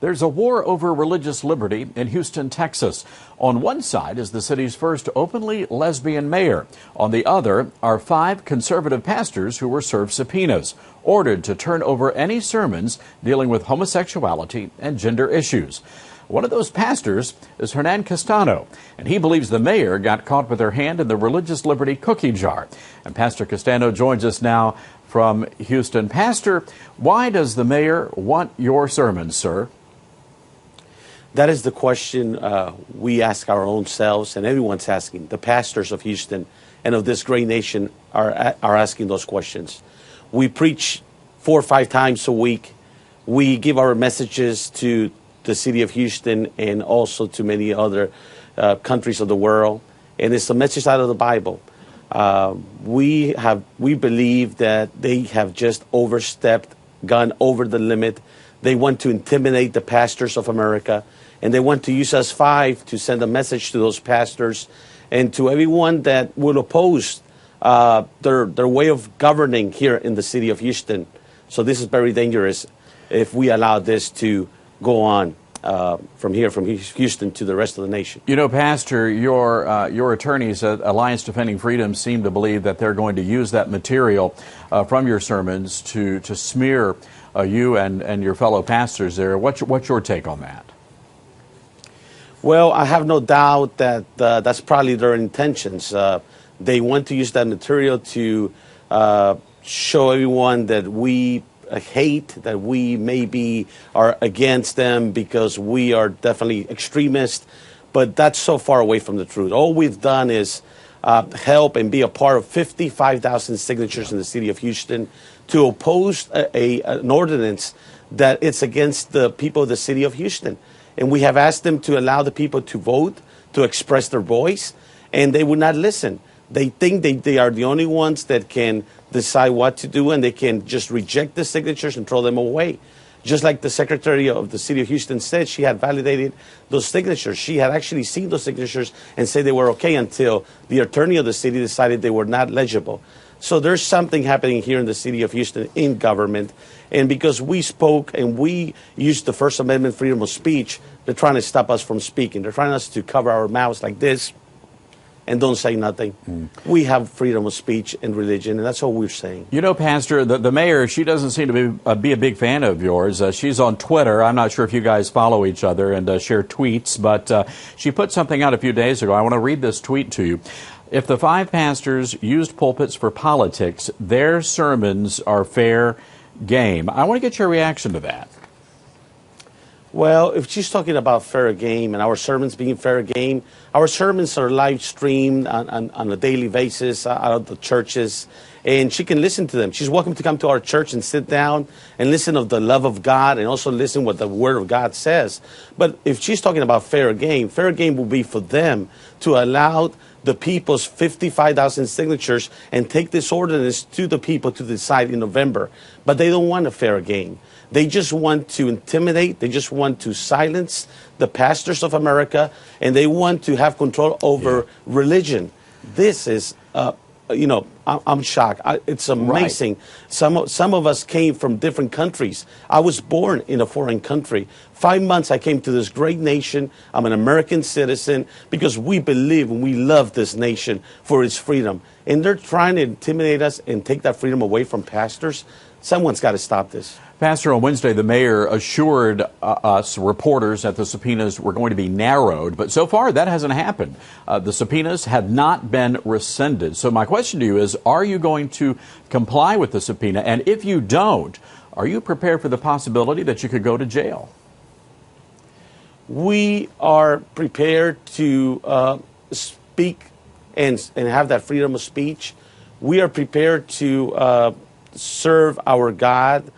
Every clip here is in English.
There's a war over religious liberty in Houston, Texas. On one side is the city's first openly lesbian mayor. On the other are 5 conservative pastors who were served subpoenas, ordered to turn over any sermons dealing with homosexuality and gender issues. One of those pastors is Hernan Castano, and he believes the mayor got caught with her hand in the religious liberty cookie jar. And Pastor Castano joins us now from Houston. Pastor, why does the mayor want your sermons, sir? That is the question we ask our own selves, and everyone's asking. The pastors of Houston and of this great nation are asking those questions. We preach 4 or 5 times a week. We give our messages to the city of Houston and also to many other countries of the world, and it's a message out of the Bible. We believe that they have just overstepped, gone over the limit. They want to intimidate the pastors of America, and they want to use us 5 to send a message to those pastors and to everyone that would oppose their way of governing here in the city of Houston. So this is very dangerous if we allow this to go on from here, from Houston to the rest of the nation. You know, Pastor, your attorneys at Alliance Defending Freedom seem to believe that they're going to use that material from your sermons to smear you and your fellow pastors there. What's your take on that? Well, I have no doubt that that's probably their intentions. They want to use that material to show everyone that we hate, that we maybe are against them because we are definitely extremists, but that's so far away from the truth. All we've done is help and be a part of 55,000 signatures in the city of Houston to oppose an ordinance that it's against the people of the city of Houston. And we have asked them to allow the people to vote, to express their voice, and they would not listen. They think they are the only ones that can decide what to do, and they can just reject the signatures and throw them away. Just like the secretary of the city of Houston said, she had validated those signatures. She had actually seen those signatures and said they were okay until the attorney of the city decided they were not legible. So there's something happening here in the city of Houston in government. And because we spoke and we used the First Amendment freedom of speech, they're trying to stop us from speaking. They're trying us to cover our mouths like this and don't say nothing. We have freedom of speech and religion, and that's all we're saying. You know, Pastor, the mayor, she doesn't seem to be a big fan of yours. She's on Twitter. I'm not sure if you guys follow each other and share tweets, but she put something out a few days ago. I want to read this tweet to you. If the 5 pastors used pulpits for politics, their sermons are fair game. I want to get your reaction to that. Well, if she's talking about fair game and our sermons being fair game, our sermons are live streamed on a daily basis out of the churches, and she can listen to them. She's welcome to come to our church and sit down and listen of the love of God and also listen what the Word of God says. But if she's talking about fair game will be for them to allow the people's 55,000 signatures and take this ordinance to the people to decide in November. But they don't want a fair game. They just want to intimidate. They just want to silence the pastors of America, and they want to have control over religion. This is, I'm shocked. It's amazing. Right. Some of us came from different countries. I was born in a foreign country. 5 months I came to this great nation. I'm an American citizen because we believe and we love this nation for its freedom. And they're trying to intimidate us and take that freedom away from pastors. Someone's got to stop this. Pastor, on Wednesday, the mayor assured us, reporters, that the subpoenas were going to be narrowed, but so far that hasn't happened. The subpoenas have not been rescinded. So my question to you is, are you going to comply with the subpoena? And if you don't, are you prepared for the possibility that you could go to jail? We are prepared to speak and have that freedom of speech. We are prepared to serve our God,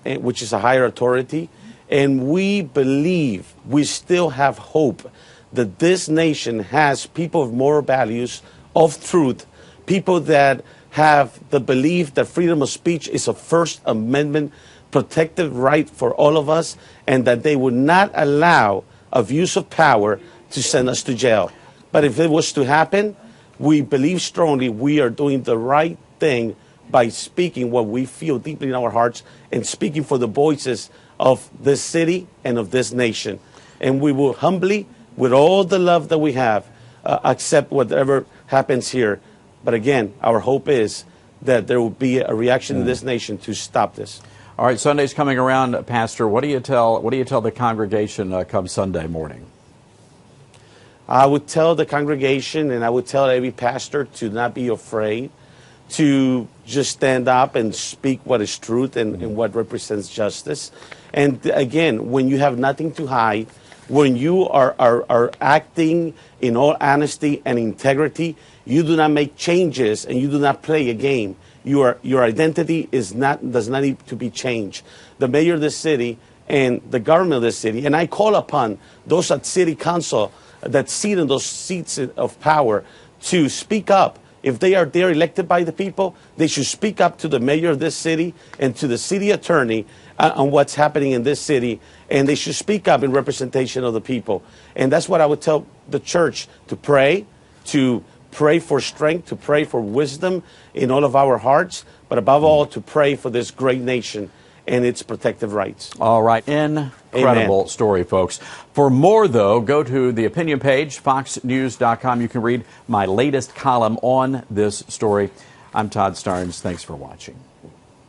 which is a higher authority. And we believe, we still have hope that this nation has people of moral values, of truth, people that have the belief that freedom of speech is a First Amendment protected right for all of us, and that they would not allow abuse of power to send us to jail. But if it was to happen, we believe strongly we are doing the right thing by speaking what we feel deeply in our hearts and speaking for the voices of this city and of this nation. And we will humbly, with all the love that we have, accept whatever happens here. But again, our hope is that there will be a reaction in this nation to stop this. All right, Sunday's coming around, Pastor. What do you tell the congregation come Sunday morning? I would tell the congregation, and I would tell every pastor, to not be afraid, to just stand up and speak what is truth and what represents justice. And again, when you have nothing to hide, when you are acting in all honesty and integrity, you do not make changes and you do not play a game. Your identity does not need to be changed. The mayor of this city and the government of this city, and I call upon those at city council that sit in those seats of power to speak up. If they're elected by the people, they should speak up to the mayor of this city and to the city attorney on what's happening in this city, and they should speak up in representation of the people. And that's what I would tell the church, to pray for strength, to pray for wisdom in all of our hearts, but above all, to pray for this great nation and its protective rights. All right. Incredible Amen. story, folks. For more, though, go to the opinion page, foxnews.com. You can read my latest column on this story. I'm Todd Starnes. Thanks for watching.